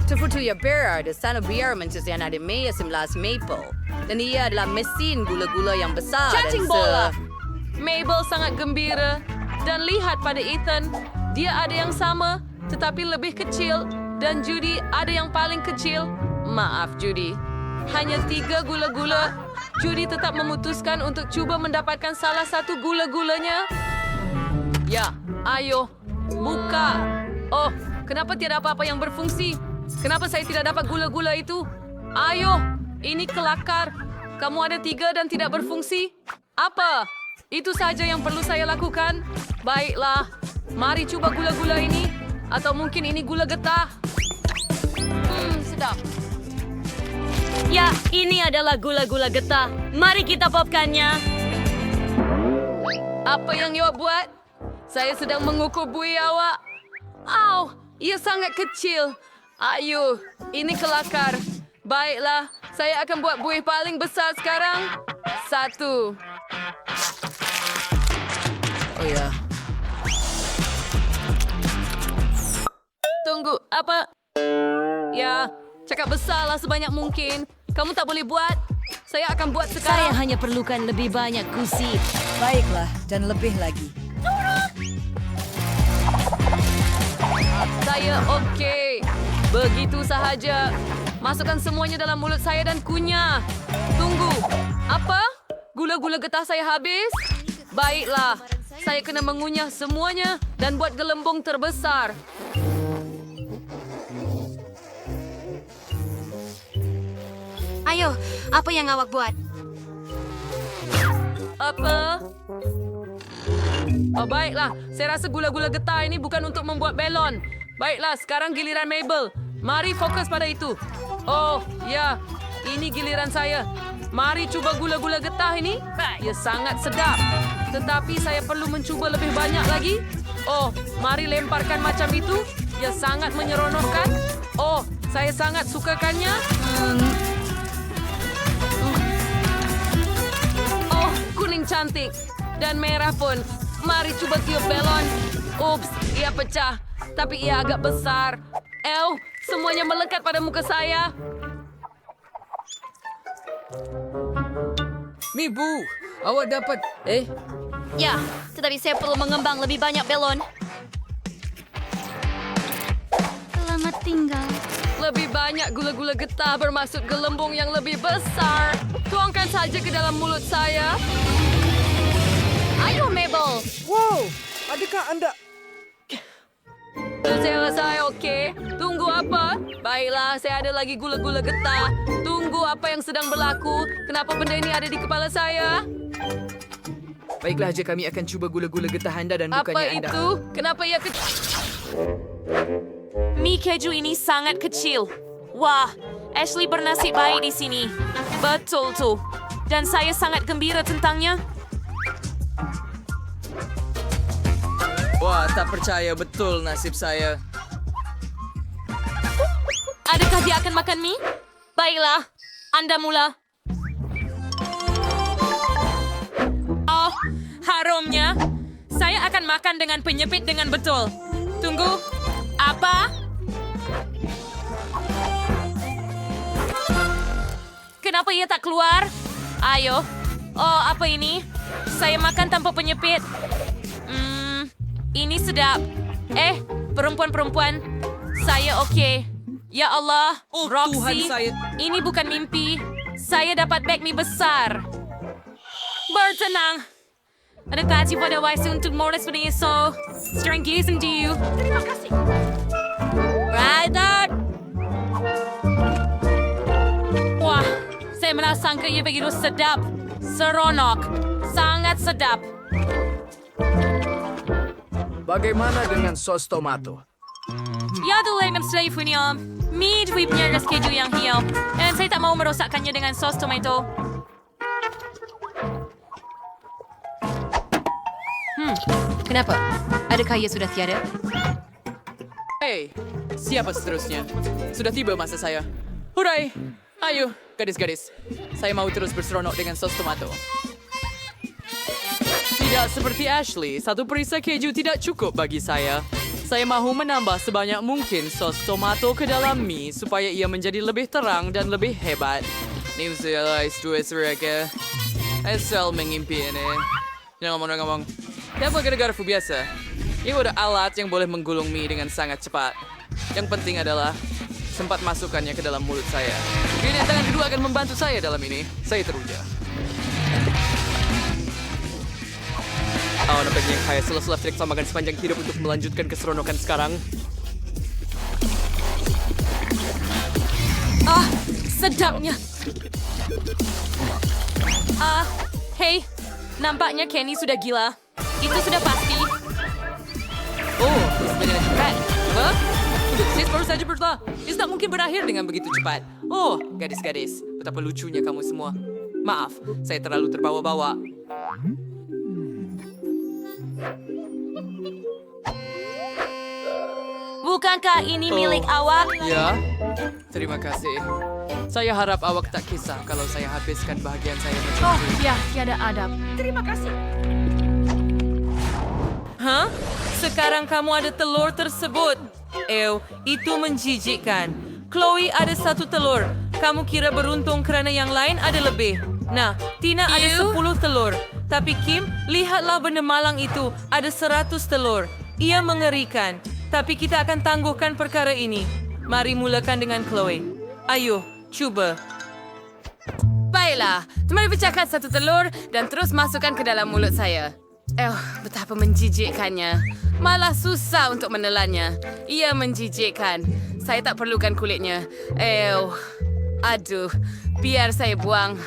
Terfutuya Bear di sana biar mencician ada Mei 11 Maple. Dan ia adalah mesin gula-gula yang besar Cacing bola. Mabel sangat gembira. Dan lihat pada Ethan, dia ada yang sama tetapi lebih kecil. Dan Judy ada yang paling kecil. Maaf Judy, hanya 3 gula-gula. Judy tetap memutuskan untuk cuba mendapatkan salah satu gula-gulanya. Ya, ayo, buka. Oh, kenapa tiada apa-apa yang berfungsi? Kenapa saya tidak dapat gula-gula itu? Ayo, ini kelakar. Kamu ada 3 dan tidak berfungsi. Apa? Itu saja yang perlu saya lakukan. Baiklah, mari coba gula-gula ini. Atau mungkin ini gula getah. Sedap. Ya, ini adalah gula-gula getah. Mari kita popkannya. Apa yang awak buat? Saya sedang mengukur buih awak. Au, ia sangat kecil. Ayo, ini kelakar. Baiklah, saya akan buat buih paling besar sekarang. 1. Oh ya. Tunggu, apa? Ya, cakap besarlah sebanyak mungkin. Kamu tak boleh buat. Saya akan buat Saya sekarang. hanya perlukan lebih banyak gusi. Baiklah, dan lebih lagi. Saya okey. Begitu sahaja. Masukkan semuanya dalam mulut saya dan kunyah. Tunggu. Apa? Gula-gula getah saya habis? Baiklah. Saya kena mengunyah semuanya dan buat gelembung terbesar. Ayo, apa yang awak buat? Apa? Oh, baiklah. Saya rasa gula-gula getah ini bukan untuk membuat belon. Baiklah, sekarang giliran Mabel. Mari fokus pada itu. Oh, ya. Ini giliran saya. Mari cuba gula-gula getah ini. Ia sangat sedap. Tetapi saya perlu mencuba lebih banyak lagi. Oh, mari lemparkan macam itu. Ia sangat menyeronokkan. Oh, saya sangat sukakannya. Oh, kuning cantik. Dan merah pun. Mari cuba tiup belon. Ups, ia pecah. Tapi ia agak besar. Semuanya melekat pada muka saya. Mibu, awak dapat... Ya, tetapi saya perlu mengembang lebih banyak belon. Selamat tinggal. Lebih banyak gula-gula getah bermaksud gelembung yang lebih besar. Tuangkan saja ke dalam mulut saya. Ayo, Mabel. Wow, adakah anda... Saya rasa okey. Tunggu apa? Baiklah, saya ada lagi gula-gula getah. Tunggu apa yang sedang berlaku. Kenapa benda ini ada di kepala saya? Baiklah, je kami akan cuba gula-gula getah anda dan Apa bukannya anda. itu? Kenapa ia kecil? Mie keju ini sangat kecil. Wah, Ashley bernasib baik di sini. Betul tuh. Dan saya sangat gembira tentangnya. Wah, tak percaya betul nasib saya. Adakah dia akan makan mie? Baiklah, Anda mula. Oh, harumnya. Saya akan makan dengan penyepit dengan betul. Tunggu, apa? Kenapa ia tak keluar? Ayo. Oh, apa ini? Saya makan tanpa penyepit. Ini sedap. Perempuan-perempuan. Saya okey. Ya Allah, Oh, Roxy. Tuhan saya. Ini bukan mimpi. Saya dapat bag mie besar. Bertenang. Ada kasih pada Waisu untuk modus seperti itu. Strength using to you. Terima kasih. Right. Wah, saya mana sangka ia begitu sedap. Seronok. Sangat sedap. Bagaimana dengan sos tomato? Ya dulu saya punya mie punya ras keju yang hiau. Dan saya tak mau merosakkannya dengan sos tomato. Kenapa? Adakah ia sudah tiada? Hei, siapa seterusnya? Sudah tiba masa saya. Hurai! Ayo, gadis-gadis. Saya mau terus berseronok dengan sos tomato. Tidak seperti Ashley, satu perisa keju tidak cukup bagi saya. Saya mahu menambah sebanyak mungkin sos tomato ke dalam mie supaya ia menjadi lebih terang dan lebih hebat. Ni saya dua serega. Saya selalu mengimpi ini. Jangan ngomong. Kenapa gara-gara biasa? Ia ada alat yang boleh menggulung mie dengan sangat cepat. Yang penting adalah sempat masukkannya ke dalam mulut saya. Kini tangan kedua akan membantu saya dalam ini. Saya teruja. Nampaknya saya selalu tidak sama makan sepanjang hidup untuk melanjutkan keseronokan sekarang. Sedapnya. Hey, nampaknya Kenny sudah gila. Itu sudah pasti. Oh, dengan cepat. Apa? Sis baru saja bertelah. Ini tak mungkin berakhir dengan begitu cepat. Oh, gadis-gadis. Betapa lucunya kamu semua. Maaf, saya terlalu terbawa-bawa. Bukankah ini milik awak? Ya, terima kasih. Saya harap awak tak kisah kalau saya habiskan bahagian saya mencuri. Ya, tiada adab. Hah? Sekarang kamu ada telur tersebut. Itu menjijikkan. Chloe ada 1 telur. Kamu kira beruntung kerana yang lain ada lebih. Nah, Tina ada 10 telur. Tapi Kim, lihatlah benda malang itu. Ada 100 telur. Ia mengerikan. Tapi kita akan tangguhkan perkara ini. Mari mulakan dengan Chloe. Ayo, cuba. Baiklah, mari pecahkan 1 telur dan terus masukkan ke dalam mulut saya. Betapa menjijikkannya. Malah susah untuk menelannya. Ia menjijikkan. Saya tak perlukan kulitnya. Aduh, biar saya buang.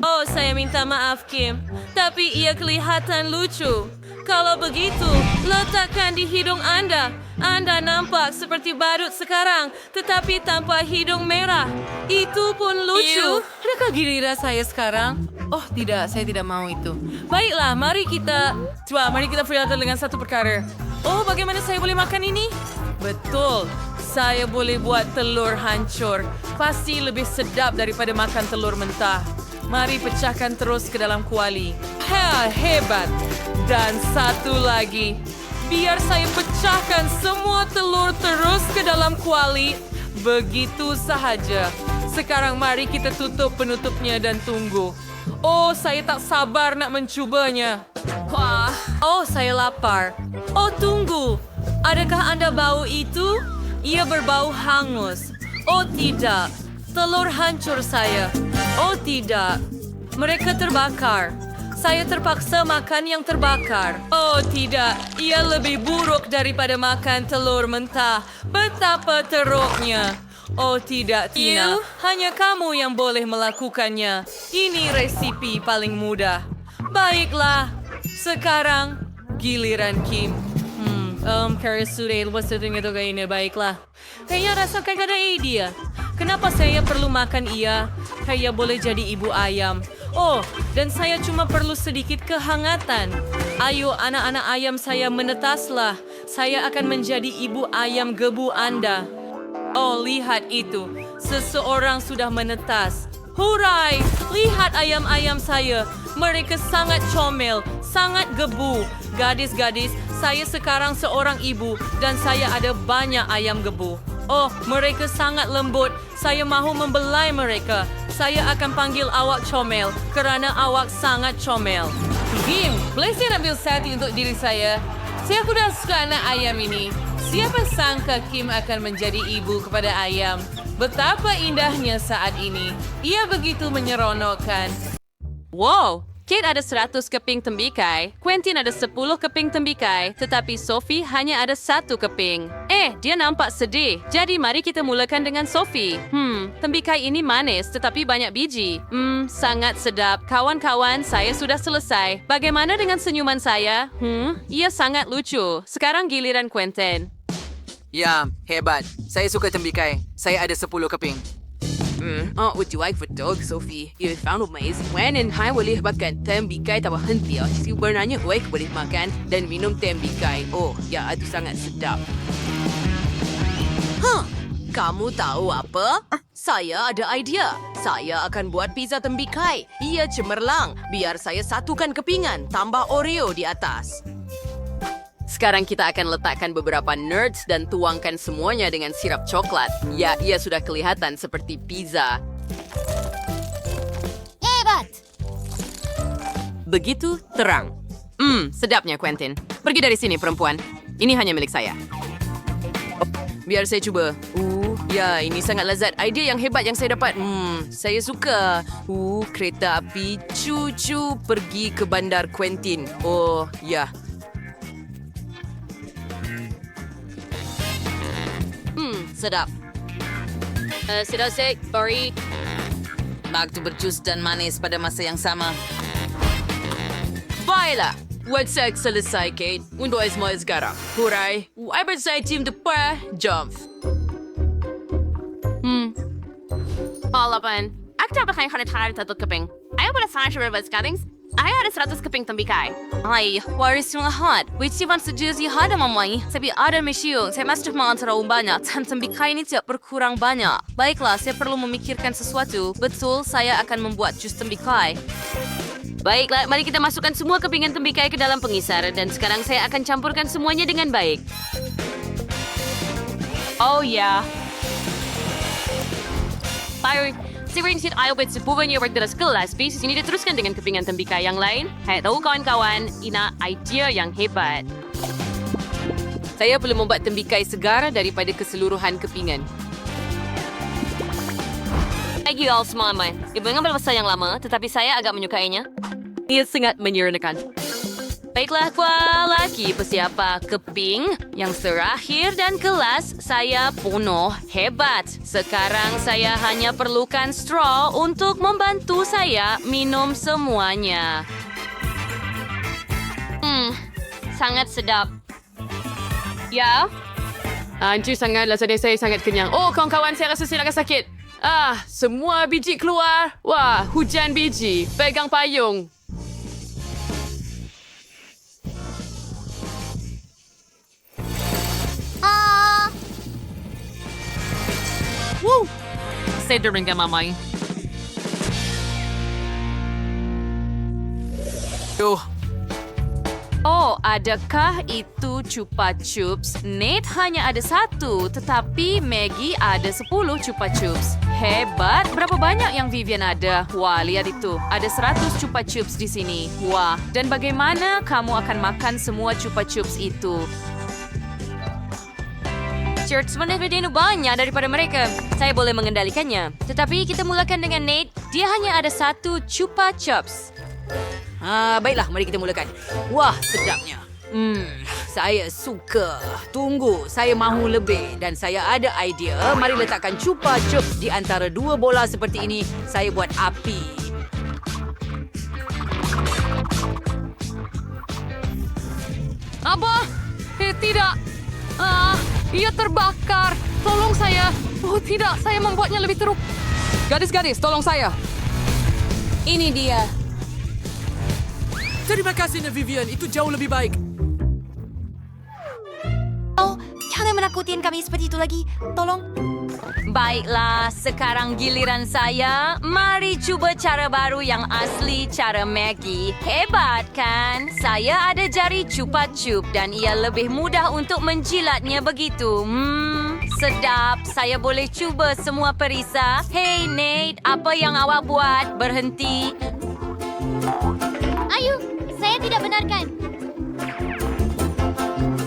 Oh, saya minta maaf, Kim. Tapi ia kelihatan lucu. Kalau begitu, letakkan di hidung Anda. Anda nampak seperti badut sekarang, tetapi tanpa hidung merah. Itu pun lucu. Adakah giliran saya sekarang? Oh, tidak. Saya tidak mau itu. Baiklah, mari kita perlihatkan dengan satu perkara. Oh, bagaimana saya boleh makan ini? Betul. Saya boleh buat telur hancur. Pasti lebih sedap daripada makan telur mentah. Mari pecahkan terus ke dalam kuali. Hebat. Dan satu lagi. Biar saya pecahkan semua telur terus ke dalam kuali. Begitu sahaja. Sekarang mari kita tutup penutupnya dan tunggu. Oh, saya tak sabar nak mencubanya. Wah. Oh, saya lapar. Oh, tunggu. Adakah Anda bau itu? Ia berbau hangus. Oh, tidak. Telur hancur saya. Oh, tidak. Mereka terbakar. Saya terpaksa makan yang terbakar. Oh, tidak. Ia lebih buruk daripada makan telur mentah. Betapa teruknya. Oh, tidak, Tina. Hanya kamu yang boleh melakukannya. Ini resipi paling mudah. Baiklah. Sekarang, giliran Kim. Karya sudah lepas itu kayaknya. Baiklah. Kayaknya rasakan kada idea. Kenapa saya perlu makan ia? Saya boleh jadi ibu ayam. Oh, dan saya cuma perlu sedikit kehangatan. Ayo anak-anak ayam saya menetaslah. Saya akan menjadi ibu ayam gebu Anda. Oh, lihat itu. Seseorang sudah menetas. Hurai! Lihat ayam-ayam saya. Mereka sangat comel, sangat gebu. Gadis-gadis, saya sekarang seorang ibu dan saya ada banyak ayam gebu. Oh, mereka sangat lembut. Saya mahu membelai mereka. Saya akan panggil awak comel kerana awak sangat comel. Kim, boleh saya ambil satu untuk diri saya? Saya sudah suka anak ayam ini. Siapa sangka Kim akan menjadi ibu kepada ayam? Betapa indahnya saat ini. Ia begitu menyeronokkan. Wow, Kate ada 100 keping tembikai, Quentin ada 10 keping tembikai, tetapi Sophie hanya ada 1 keping. Dia nampak sedih. Jadi mari kita mulakan dengan Sophie. Tembikai ini manis tetapi banyak biji. Sangat sedap. Kawan-kawan, saya sudah selesai. Bagaimana dengan senyuman saya? Ia sangat lucu. Sekarang giliran Quentin. Ya, hebat. Saya suka tembikai. Saya ada 10 keping. Would you like for dog, Sophie? You found amazing when and I boleh makan tembikai tak berhenti. Sebenarnya baik boleh makan dan minum tembikai. Oh, ya, itu sangat sedap. Kamu tahu apa? Saya ada idea. Saya akan buat pizza tembikai. Ia cemerlang. Biar saya satukan kepingan, tambah Oreo di atas. Sekarang kita akan letakkan beberapa nerds dan tuangkan semuanya dengan sirap coklat. Ya, ia sudah kelihatan seperti pizza. Hebat! Begitu terang. Sedapnya Quentin. Pergi dari sini, perempuan. Ini hanya milik saya. Biar saya cuba. Ya, ini sangat lezat. Idea yang hebat yang saya dapat. Saya suka. Kereta api cucu pergi ke bandar Quentin. Oh, ya. Sedap. Sudah sek, sorry. Waktu berjus dan manis pada masa yang sama. Baiklah. Whatsapp selesai, Kate. Untuk semua sekarang. Hurai. I bersai tim depan. Jump. Olapan. Aku dapat hanya satu keping. Ayo pada sana berbahas sekarang. Ayo ada 100 keping tembikai. Ay, waris yung lahat. Wait, si Van Sujuzi hada mamay. Sabi ada mesyo. Saya masih mengantar banyak. Dan tembikai ini tidak berkurang banyak. Baiklah, saya perlu memikirkan sesuatu. Betul, saya akan membuat jus tembikai. Baiklah, mari kita masukkan semua kepingan tembikai ke dalam pengisar. Dan sekarang saya akan campurkan semuanya dengan baik. Oh ya. Baik. Sering-sering ayo buat sebuah berderas kelas, bis ini diteruskan dengan kepingan tembikai yang lain. Hai tahu kawan-kawan, ini idea yang hebat. Saya perlu membuat tembikai segar daripada keseluruhan kepingan. Lagi all semua, ibu ingat berbahasa yang lama, tetapi saya agak menyukainya. Ia sangat menyerenakan. Baiklah, lagi persiapa keping yang terakhir dan kelas saya penuh hebat. Sekarang saya hanya perlukan straw untuk membantu saya minum semuanya. Sangat sedap. Ya? Anjir sangat rasanya saya sangat kenyang. Oh, kawan-kawan, saya rasa saya agak sakit. Semua biji keluar. Wah, hujan biji. Pegang payung. Saya deringan mamay. Oh, adakah itu Chupa Chups? Nate hanya ada 1, tetapi Maggie ada 10 Chupa Chups. Hebat! Berapa banyak yang Vivian ada? Wah, lihat itu. Ada 100 Chupa Chups di sini. Wah, dan bagaimana kamu akan makan semua Chupa Chups itu? Shirts sebenarnya banyak daripada mereka. Saya boleh mengendalikannya. Tetapi kita mulakan dengan Nate. Dia hanya ada 1 Chupa Chups. Baiklah, mari kita mulakan. Wah, sedapnya. Saya suka. Tunggu, saya mahu lebih. Dan saya ada idea. Mari letakkan Chupa Chups di antara 2 bola seperti ini. Saya buat api. Apa? Tidak. Ia terbakar. Tolong saya. Oh tidak, saya membuatnya lebih teruk. Gadis-gadis, tolong saya. Ini dia. Terima kasih, Vivian. Itu jauh lebih baik. Oh, jangan menakutin kami seperti itu lagi. Tolong. Baiklah, sekarang giliran saya. Mari coba cara baru yang asli, cara Maggie. Hebat kan? Saya ada jari Chupa Chup dan ia lebih mudah untuk menjilatnya begitu. Sedap. Saya boleh cuba semua perisa. Hey Nate, apa yang awak buat? Berhenti. Ayo, saya tidak benarkan.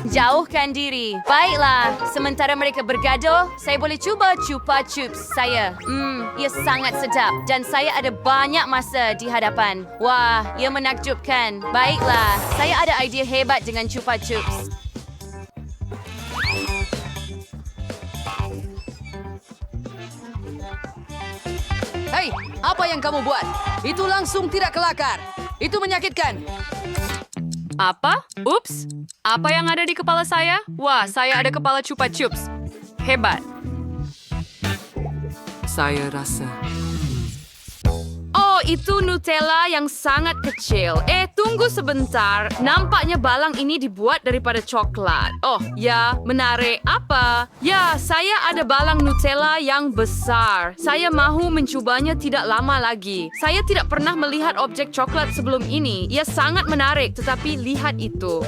Jauhkan diri. Baiklah, sementara mereka bergaduh, saya boleh cuba Chupa Chups saya. Ia sangat sedap dan saya ada banyak masa di hadapan. Wah, ia menakjubkan. Baiklah, saya ada idea hebat dengan Chupa Chups. Hei, apa yang kamu buat? Itu langsung tidak kelakar. Itu menyakitkan. Apa? Ups. Apa yang ada di kepala saya? Wah, saya ada kepala Chupa Chups. Hebat. Saya rasa. Oh, itu Nutella yang sangat kecil. Tunggu sebentar. Nampaknya balang ini dibuat daripada coklat. Oh, ya, menarik. Apa? Ya, saya ada balang Nutella yang besar. Saya mahu mencubanya tidak lama lagi. Saya tidak pernah melihat objek coklat sebelum ini. Ia sangat menarik, tetapi lihat itu.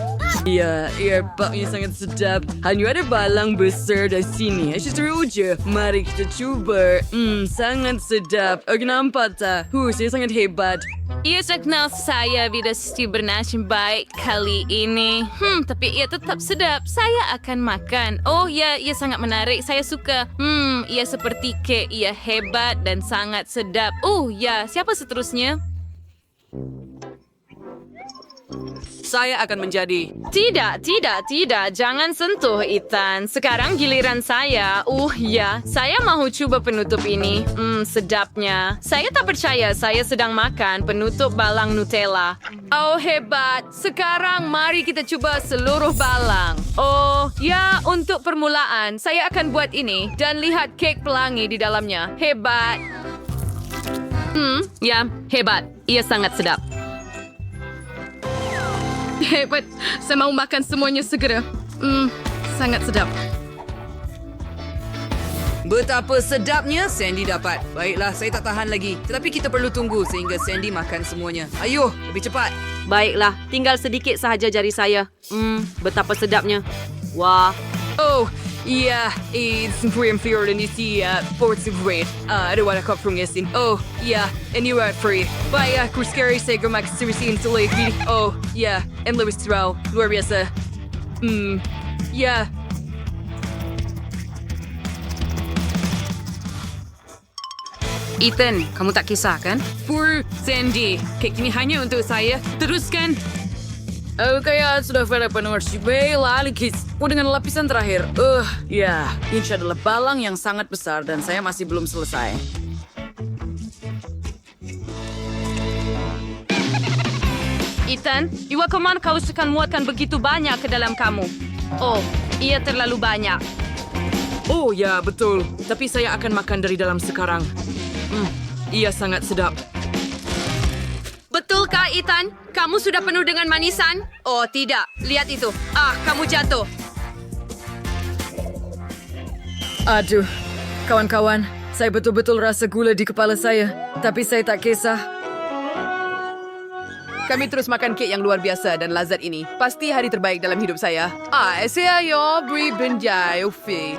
Ya, paknya sangat sedap. Hanya ada balang besar di sini. Seru je. Mari kita coba. Sangat sedap. Kenapa tak? Saya sangat hebat. Ia tak kenal saya bila stew bernasib baik kali ini. Tapi ia tetap sedap. Saya akan makan. Oh ya, ia sangat menarik. Saya suka. Ia seperti kek. Ia hebat dan sangat sedap. Oh ya, siapa seterusnya? Saya akan menjadi. Tidak. Jangan sentuh, Ethan. Sekarang giliran saya. Ya. Saya mahu coba penutup ini. Sedapnya. Saya tak percaya saya sedang makan penutup balang Nutella. Oh, hebat. Sekarang mari kita coba seluruh balang. Oh, ya. Untuk permulaan, saya akan buat ini. Dan lihat kek pelangi di dalamnya. Hebat. Ya, hebat. Ia sangat sedap. Hebat. Saya mau makan semuanya segera. Sangat sedap. Betapa sedapnya Sandy dapat. Baiklah, saya tak tahan lagi. Tetapi kita perlu tunggu sehingga Sandy makan semuanya. Ayuh, lebih cepat. Baiklah, tinggal sedikit sahaja jari saya. Betapa sedapnya. Wah. Oh, yeah, it's inferior dan isi forward to great. Ada warna kopong yasin. Oh, yeah, and you are free. Baik, aku sekali saya gemak serisi insulasi. Oh, yeah, and lebih seru. Luar biasa. Yeah. Ethan, kamu tak kisah kan? For Sandy, kek ini hanya untuk saya. Teruskan. Kaya sudah pada pendengar si Bella Alikis. Dengan lapisan terakhir. Ya, ini adalah balang yang sangat besar dan saya masih belum selesai. Ethan, Iwa kemana kau suka muatkan begitu banyak ke dalam kamu? Oh, ia terlalu banyak. Oh ya, betul. Tapi saya akan makan dari dalam sekarang. Ia sangat sedap. Betulkah, Ethan? Kamu sudah penuh dengan manisan? Oh, tidak. Lihat itu. Kamu jatuh. Aduh, kawan-kawan. Saya betul-betul rasa gula di kepala saya. Tapi saya tak kisah. Kami terus makan kek yang luar biasa dan lazat ini. Pasti hari terbaik dalam hidup saya. Saya beri benjai, Ufi.